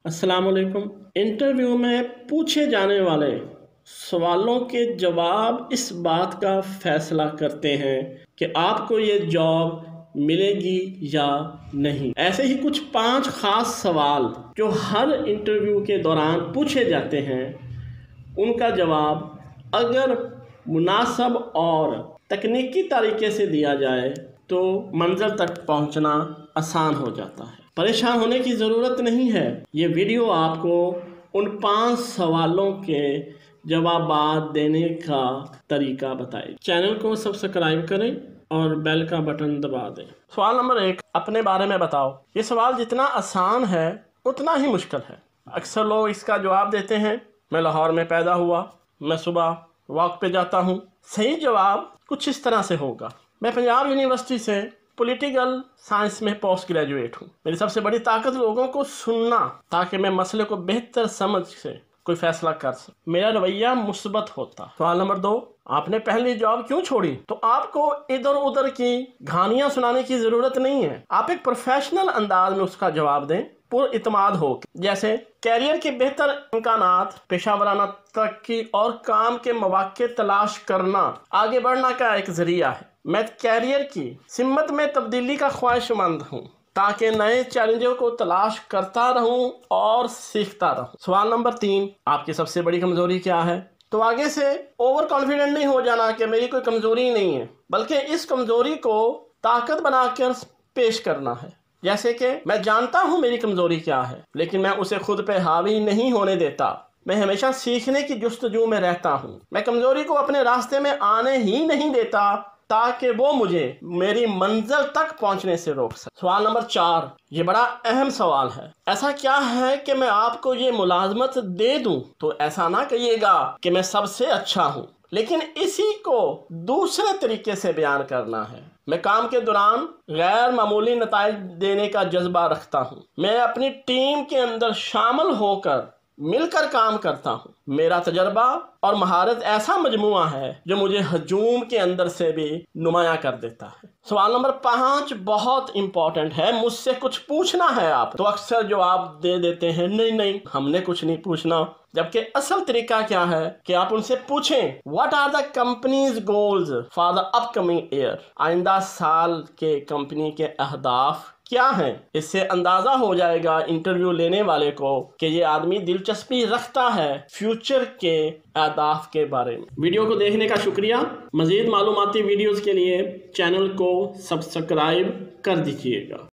अस्सलाम वालेकुम। इंटरव्यू में पूछे जाने वाले सवालों के जवाब इस बात का फैसला करते हैं कि आपको ये जॉब मिलेगी या नहीं। ऐसे ही कुछ 5 खास सवाल जो हर इंटरव्यू के दौरान पूछे जाते हैं, उनका जवाब अगर मुनासिब और तकनीकी तरीके से दिया जाए तो मंजिल तक पहुंचना आसान हो जाता है। परेशान होने की ज़रूरत नहीं है। ये वीडियो आपको उन 5 सवालों के जवाब देने का तरीका बताए। चैनल को सब्सक्राइब करें और बेल का बटन दबा दें। सवाल नंबर 1, अपने बारे में बताओ। ये सवाल जितना आसान है उतना ही मुश्किल है। अक्सर लोग इसका जवाब देते हैं, मैं लाहौर में पैदा हुआ, मैं सुबह वॉक पे जाता हूँ। सही जवाब कुछ इस तरह से होगा, मैं पंजाब यूनिवर्सिटी से पॉलिटिकल साइंस में पोस्ट ग्रेजुएट हूँ। मेरी सबसे बड़ी ताकत लोगों को सुनना, ताकि मैं मसले को बेहतर समझ से कोई फैसला कर सकूं। मेरा रवैया मुस्बत होता। सवाल नंबर 2, आपने पहली जॉब क्यों छोड़ी? तो आपको इधर उधर की कहानियां सुनाने की जरूरत नहीं है। आप एक प्रोफेशनल अंदाज में उसका जवाब दें, पुरइत्माद हो। जैसे कैरियर के बेहतर इम्कानात, पेशावराना तरक्की और काम के मौके तलाश करना आगे बढ़ना का एक जरिया है। मैं कैरियर की सिमत में तब्दीली का ख्वाहिशमंद हूँ, ताकि नए चैलेंजों को तलाश करता रहूं और सीखता रहूं। सवाल नंबर 3, आपकी सबसे बड़ी कमजोरी क्या है? तो आगे से ओवर कॉन्फिडेंट नहीं हो जाना कि मेरी कोई कमजोरी नहीं है, बल्कि इस कमजोरी को ताकत बनाकर पेश करना है। जैसे कि मैं जानता हूं मेरी कमजोरी क्या है, लेकिन मैं उसे खुद पे हावी नहीं होने देता। मैं हमेशा सीखने की जुस्तजू में रहता हूं। मैं कमजोरी को अपने रास्ते में आने ही नहीं देता, ताकि वो मुझे मेरी मंजिल तक पहुंचने से रोक सके। सवाल नंबर 4, ये बड़ा अहम सवाल है। ऐसा क्या है कि मैं आपको ये मुलाजमत दे दूं? तो ऐसा ना कहिएगा कि मैं सबसे अच्छा हूं, लेकिन इसी को दूसरे तरीके से बयान करना है। मैं काम के दौरान गैर मामूली नताइज देने का जज्बा रखता हूँ। मैं अपनी टीम के अंदर शामिल होकर मिलकर काम करता हूँ। मेरा तजर्बा और महारत ऐसा मजमुआ है जो मुझे हजूम के अंदर से भी नुमाया कर देता है। सवाल नंबर 5 बहुत इंपॉर्टेंट है। मुझसे कुछ पूछना है आप, तो अक्सर जवाब दे देते हैं, नहीं नहीं हमने कुछ नहीं पूछना। जबकि असल तरीका क्या है कि आप उनसे पूछें, what are the companies goals for the upcoming year? आइंदा साल के कंपनी के अहदाफ क्या हैं? इससे अंदाजा हो जाएगा इंटरव्यू लेने वाले को कि ये आदमी दिलचस्पी रखता है फ्यूचर के अहदाफ के बारे में। वीडियो को देखने का शुक्रिया। मजीद मालूमाती वीडियोस के लिए चैनल को सब्सक्राइब कर दीजिएगा।